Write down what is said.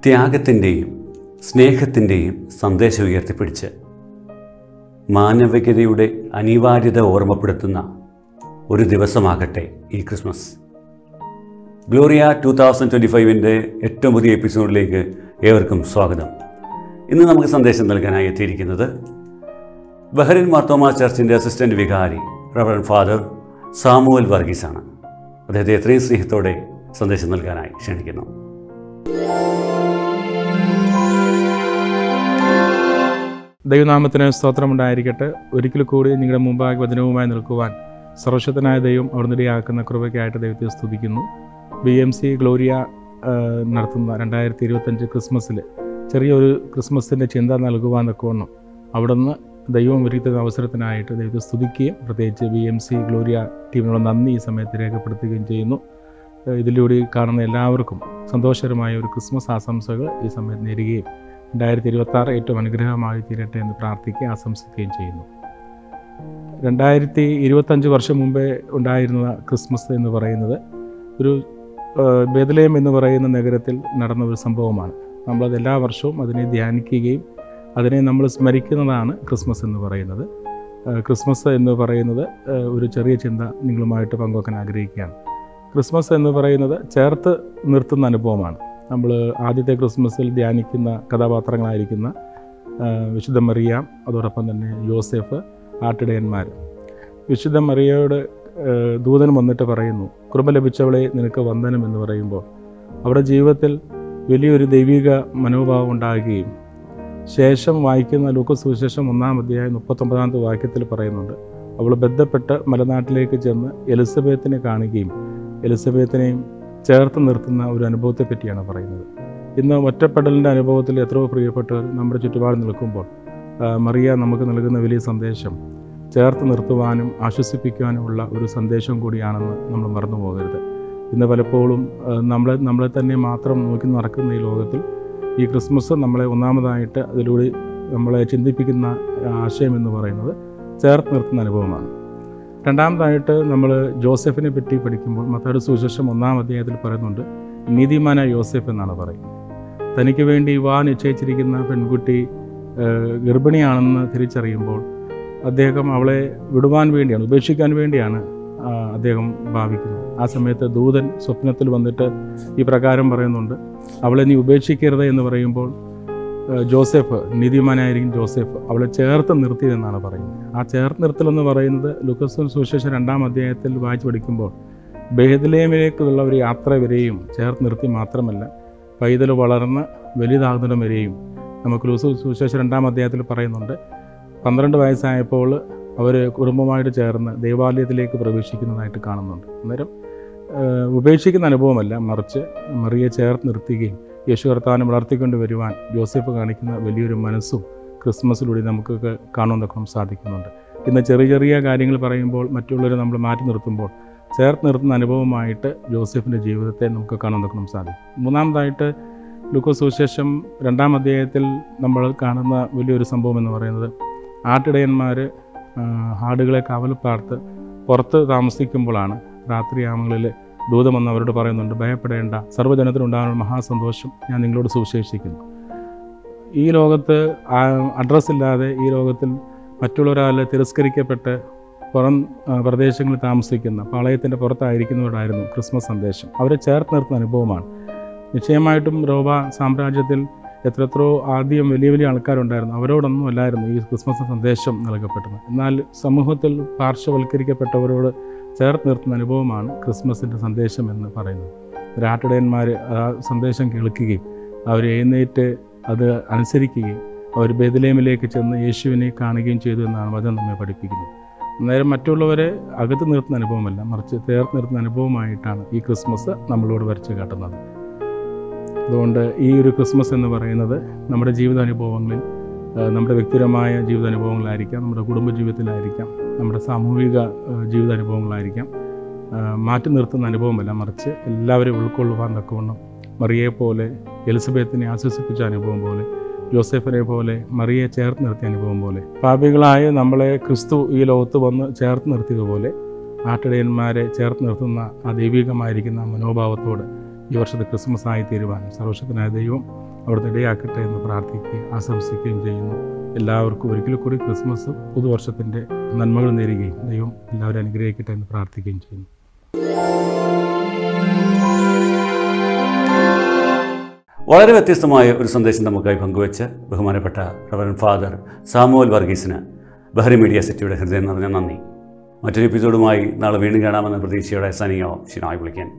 ത്യാഗത്തിൻ്റെയും സ്നേഹത്തിൻ്റെയും സന്ദേശം ഉയർത്തിപ്പിടിച്ച് മാനവികതയുടെ അനിവാര്യത ഓർമ്മപ്പെടുത്തുന്ന ഒരു ദിവസമാകട്ടെ ഈ ക്രിസ്മസ്. ഗ്ലോറിയ 2025-ൻ്റെ ഏറ്റവും പുതിയ എപ്പിസോഡിലേക്ക് ഏവർക്കും സ്വാഗതം. ഇന്ന് നമുക്ക് സന്ദേശം നൽകാനായി എത്തിയിരിക്കുന്നത് ബഹ്റിൻ മാർത്തോമാ ചർച്ചിൻ്റെ അസിസ്റ്റൻ്റ് വികാരി റവറൻഡ് ഫാദർ സാമുവൽ വർഗീസാണ്. അദ്ദേഹത്തെ എത്രയും സ്നേഹത്തോടെ സന്ദേശം നൽകാനായി ക്ഷണിക്കുന്നു. ദൈവനാമത്തിന് സ്തോത്രമുണ്ടായിരിക്കട്ടെ. ഒരിക്കൽ കൂടി നിങ്ങളുടെ മുമ്പാകെ വചനവുമായി നിൽക്കുവാൻ സർവശക്തനായ ദൈവം അവിടുന്നിടയാക്കുന്ന കൃപയ്ക്കായിട്ട് ദൈവത്തെ സ്തുതിക്കുന്നു. BMC ഗ്ലോറിയ നടത്തുന്ന 2025 ക്രിസ്മസിൽ ചെറിയൊരു ക്രിസ്മസിൻ്റെ ചിന്ത നൽകുവാൻ തക്കവണ്ണം അവിടുന്ന് ദൈവം ഒരുക്കുന്ന അവസരത്തിനായിട്ട് ദൈവത്തെ സ്തുതിക്കുകയും പ്രത്യേകിച്ച് BMC ഗ്ലോറിയ ടീമിനുള്ള നന്ദി ഈ സമയത്ത് രേഖപ്പെടുത്തുകയും ചെയ്യുന്നു. ഇതിലൂടെ കാണുന്ന എല്ലാവർക്കും സന്തോഷകരമായ ഒരു ക്രിസ്മസ് ആശംസകൾ ഈ സമയത്ത് നേരുകയും 2026 ഏറ്റവും അനുഗ്രഹമായി തീരട്ടെ എന്ന് പ്രാർത്ഥിക്കുകയും ആശംസിക്കുകയും ചെയ്യുന്നു. 2025 വർഷം മുമ്പേ ഉണ്ടായിരുന്ന ക്രിസ്മസ് എന്ന് പറയുന്നത് ഒരു ബേത്ലഹേം എന്ന് പറയുന്ന നഗരത്തിൽ നടന്ന ഒരു സംഭവമാണ്. നമ്മളത് എല്ലാ വർഷവും അതിനെ ധ്യാനിക്കുകയും അതിനെ നമ്മൾ സ്മരിക്കുന്നതാണ് ക്രിസ്മസ് എന്ന് പറയുന്നത്. ക്രിസ്മസ് എന്ന് പറയുന്നത് ഒരു ചെറിയ ചിന്ത നിങ്ങളുമായിട്ട് പങ്കുവെക്കാൻ ആഗ്രഹിക്കുകയാണ്. ക്രിസ്മസ് എന്ന് പറയുന്നത് ചേർത്ത് നിർത്തുന്ന അനുഭവമാണ്. നമ്മൾ ആദ്യത്തെ ക്രിസ്മസിൽ ധ്യാനിക്കുന്ന കഥാപാത്രങ്ങളായിരിക്കുന്ന വിശുദ്ധ മറിയ, അതോടൊപ്പം തന്നെ യോസെഫ്, ആട്ടിടയന്മാർ. വിശുദ്ധ മറിയയോട് ദൂതൻ വന്നിട്ട് പറയുന്നു, കൃപ ലഭിച്ചവളെ നിനക്ക് വന്ദനം എന്ന് പറയുമ്പോൾ അവരുടെ ജീവിതത്തിൽ വലിയൊരു ദൈവിക മനോഭാവം ഉണ്ടാകുകയും ശേഷം വായിക്കുന്ന ലൂക്കോസ് സുവിശേഷം 1-ാം അധ്യായം 39-ാമത്തെ വാക്യത്തിൽ പറയുന്നുണ്ട്, അവൾ ബന്ധപ്പെട്ട് മലനാട്ടിലേക്ക് ചെന്ന് എലിസബത്തിനെ കാണുകയും എലിസബത്തിനെയും ചേർത്ത് നിർത്തുന്ന ഒരു അനുഭവത്തെ പറ്റിയാണ് പറയുന്നത്. ഇന്ന് ഒറ്റപ്പെടലിൻ്റെ അനുഭവത്തിൽ എത്രയോ പ്രിയപ്പെട്ടവർ നമ്മുടെ ചുറ്റുപാട് നിൽക്കുമ്പോൾ മറിയ നമുക്ക് നൽകുന്ന വലിയ സന്ദേശം ചേർത്ത് നിർത്തുവാനും ആശ്വസിപ്പിക്കുവാനുമുള്ള ഒരു സന്ദേശം കൂടിയാണെന്ന് നമ്മൾ മറന്നു പോകരുത്. ഇന്ന് പലപ്പോഴും നമ്മളെ തന്നെ മാത്രം നോക്കി നടക്കുന്ന ഈ ലോകത്തിൽ ഈ ക്രിസ്മസ് നമ്മളെ ഒന്നാമതായിട്ട് അതിലൂടെ നമ്മളെ ചിന്തിപ്പിക്കുന്ന ആശയം എന്ന് പറയുന്നത് ചേർത്ത് നിർത്തുന്ന അനുഭവമാണ്. രണ്ടാമതായിട്ട് നമ്മൾ ജോസഫിനെ പറ്റി പഠിക്കുമ്പോൾ മത്തായിയുടെ സുവിശേഷം 1-ാം അധ്യായത്തിൽ പറയുന്നുണ്ട്, നീതിമാനായ യോസെഫ് എന്നാണ് പറയുന്നത്. തനിക്ക് വേണ്ടി വിവാഹം നിശ്ചയിച്ചിരിക്കുന്ന പെൺകുട്ടി ഗർഭിണിയാണെന്ന് തിരിച്ചറിയുമ്പോൾ അദ്ദേഹം അവളെ വിടുവാൻ വേണ്ടിയാണ്, ഉപേക്ഷിക്കാൻ വേണ്ടിയാണ് അദ്ദേഹം ഭാവിക്കുന്നത്. ആ സമയത്ത് ദൂതൻ സ്വപ്നത്തിൽ വന്നിട്ട് ഈ പ്രകാരം പറയുന്നുണ്ട്, അവളെ നീ ഉപേക്ഷിക്കരുത് എന്ന് പറയുമ്പോൾ ജോസഫ്, നീതിമാനായിരിക്കും ജോസഫ്, അവളെ ചേർത്ത് നിർത്തിയതെന്നാണ് പറയുന്നത്. ആ ചേർത്ത് നിർത്തലെന്ന് പറയുന്നത് ലൂക്കോസ് സുവിശേഷം 2-ാം അധ്യായത്തിൽ വായിച്ചു പഠിക്കുമ്പോൾ ബേത്ലഹേമിലേക്കുള്ള ഒരു യാത്ര വരെയും ചേർത്ത് നിർത്തി മാത്രമല്ല, പൈതൽ വളർന്ന് വലുതാകുന്നിടം വരെയും നമുക്ക് ലൂക്കോസ് സുവിശേഷം 2-ാം അധ്യായത്തിൽ പറയുന്നുണ്ട്, 12 വയസ്സായപ്പോൾ അവർ കുടുംബമായിട്ട് ചേർന്ന് ദേവാലയത്തിലേക്ക് പ്രവേശിക്കുന്നതായിട്ട് കാണുന്നുണ്ട്. അന്നേരം ഉപേക്ഷിക്കുന്ന അനുഭവമല്ല, മറിച്ച് മറിയെ ചേർത്ത് നിർത്തുകയും യേശു കർത്താവിനെ വളർത്തിക്കൊണ്ട് വരുവാൻ ജോസഫ് കാണിക്കുന്ന വലിയൊരു മനസ്സും ക്രിസ്മസിലൂടെ നമുക്കൊക്കെ കാണുവാൻ സാധിക്കുന്നുണ്ട്. ഇന്ന് ചെറിയ ചെറിയ കാര്യങ്ങൾ പറയുമ്പോൾ മറ്റുള്ളവരെ നമ്മൾ മാറ്റി നിർത്തുമ്പോൾ ചേർത്ത് നിർത്തുന്ന അനുഭവമായിട്ട് ജോസഫിൻ്റെ ജീവിതത്തെ നമുക്ക് കാണാൻ സാധിക്കും. മൂന്നാമതായിട്ട് ലൂക്കോസ് സുവിശേഷം 2-ാം അധ്യായത്തിൽ നമ്മൾ കാണുന്ന വലിയൊരു സംഭവം എന്ന് പറയുന്നത്, ആട്ടിടയന്മാർ ആടുകളെ കാവൽ പാർത്ത് പുറത്ത് താമസിക്കുമ്പോഴാണ് രാത്രിയാമങ്ങളിൽ ദൂതം വന്ന് അവരോട് പറയുന്നുണ്ട്, ഭയപ്പെടേണ്ട, സർവ്വജനത്തിനുണ്ടാകുന്ന മഹാസന്തോഷം ഞാൻ നിങ്ങളോട് സുവിശേഷിക്കുന്നു. ഈ ലോകത്ത് അഡ്രസ്സില്ലാതെ ഈ ലോകത്തിൽ മറ്റുള്ളവരാൽ തിരസ്കരിക്കപ്പെട്ട് പുറം പ്രദേശങ്ങളിൽ താമസിക്കുന്ന പാളയത്തിൻ്റെ പുറത്തായിരിക്കുന്നവരായിരുന്നു ക്രിസ്മസ് സന്ദേശം. അവരെ ചേർത്ത് നിർത്തുന്ന അനുഭവമാണ്. നിശ്ചയമായിട്ടും റോമ സാമ്രാജ്യത്തിൽ എത്രയോ ആദ്യം വലിയ വലിയ ആൾക്കാരുണ്ടായിരുന്നു, അവരോടൊന്നും അല്ലായിരുന്നു ഈ ക്രിസ്മസ് സന്ദേശം നൽകപ്പെട്ടത്. എന്നാൽ സമൂഹത്തിൽ പാർശ്വവൽക്കരിക്കപ്പെട്ടവരോട് ചേർത്ത് നിർത്തുന്ന അനുഭവമാണ് ക്രിസ്മസിൻ്റെ സന്ദേശം എന്ന് പറയുന്നത്. രാട്ടിടയന്മാർ ആ സന്ദേശം കേൾക്കുകയും അവർ എഴുന്നേറ്റ് അത് അനുസരിക്കുകയും അവർ ബേത്ലഹേമിലേക്ക് ചെന്ന് യേശുവിനെ കാണുകയും ചെയ്തു എന്നാണ് വചനം നമ്മെ പഠിപ്പിക്കുന്നത്. അന്നേരം മറ്റുള്ളവരെ അകത്ത് നിർത്തുന്ന അനുഭവമല്ല, മറിച്ച് ചേർത്ത് നിർത്തുന്ന അനുഭവമായിട്ടാണ് ഈ ക്രിസ്മസ് നമ്മളോട് വരച്ച് കാട്ടുന്നത്. അതുകൊണ്ട് ഈ ഒരു ക്രിസ്മസ് എന്ന് പറയുന്നത് നമ്മുടെ ജീവിതാനുഭവങ്ങളിൽ, നമ്മുടെ വ്യക്തിപരമായ ജീവിതാനുഭവങ്ങളായിരിക്കാം, നമ്മുടെ കുടുംബജീവിതത്തിലായിരിക്കാം, നമ്മുടെ സാമൂഹിക ജീവിതാനുഭവങ്ങളായിരിക്കാം, മാറ്റി നിർത്തുന്ന അനുഭവമല്ല, മറിച്ച് എല്ലാവരെയും ഉൾക്കൊള്ളുവാൻ തക്കവണ്ണം മറിയെപ്പോലെ എലിസബത്തിനെ ആശ്വസിപ്പിച്ച അനുഭവം പോലെ, ജോസഫിനെ പോലെ മറിയെ ചേർത്ത് നിർത്തിയ അനുഭവം പോലെ, പാപികളായ നമ്മളെ ക്രിസ്തു ഈ ലോകത്ത് വന്ന് ചേർത്ത് നിർത്തിയതുപോലെ ആട്ടിടയന്മാരെ ചേർത്ത് നിർത്തുന്ന ആ ദൈവികമായിരിക്കുന്ന മനോഭാവത്തോട് ഈ വർഷത്തെ ക്രിസ്മസ് ആയി തീരുവാൻ സർവശക്തനായ ദൈവം അവിടുത്തെ ഇടയാക്കട്ടെ എന്ന് പ്രാർത്ഥിക്കുകയും ആശംസിക്കുകയും ചെയ്യുന്നു. എല്ലാവർക്കും ഒരിക്കലും കൂടി ക്രിസ്മസും പുതുവർഷത്തിൻ്റെ നന്മകൾ നേരുകയും ദൈവം എല്ലാവരും അനുഗ്രഹിക്കട്ടെ എന്ന് പ്രാർത്ഥിക്കുകയും ചെയ്യുന്നു. വളരെ വ്യത്യസ്തമായ ഒരു സന്ദേശം നമുക്കായി പങ്കുവെച്ച് ബഹുമാനപ്പെട്ട reverend father Samuel വർഗീസിന് Bahri media സിറ്റിയുടെ ഹൃദയം നിറഞ്ഞ നന്ദി. മറ്റൊരു എപ്പിസോഡുമായി നാളെ വീണ്ടും കാണാമെന്ന പ്രതീക്ഷയോടെ സനിയോ ഷിനായി വിളിക്കാൻ.